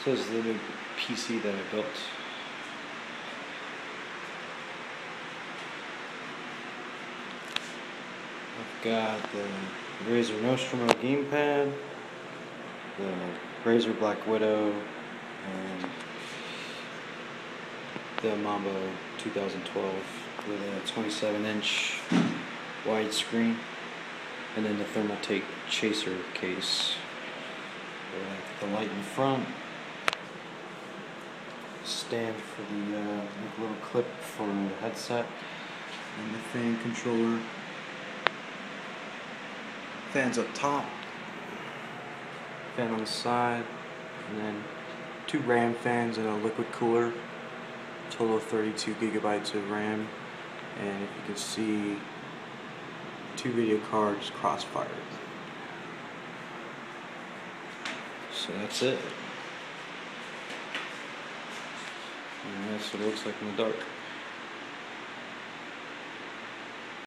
So this is the new PC that I built. I've got the Razer Nostromo gamepad, the Razer Black Widow, and the Mambo 2012 with a 27-inch widescreen, and then the Thermaltake chaser case. The light in front, stand for the little clip for the headset, and the fan controller. Fans up top, fan on the side, and then 2 RAM fans and a liquid cooler. Total of 32 gigabytes of RAM, and if you can see, 2 video cards crossfired. So that's it. And that's what it looks like in the dark.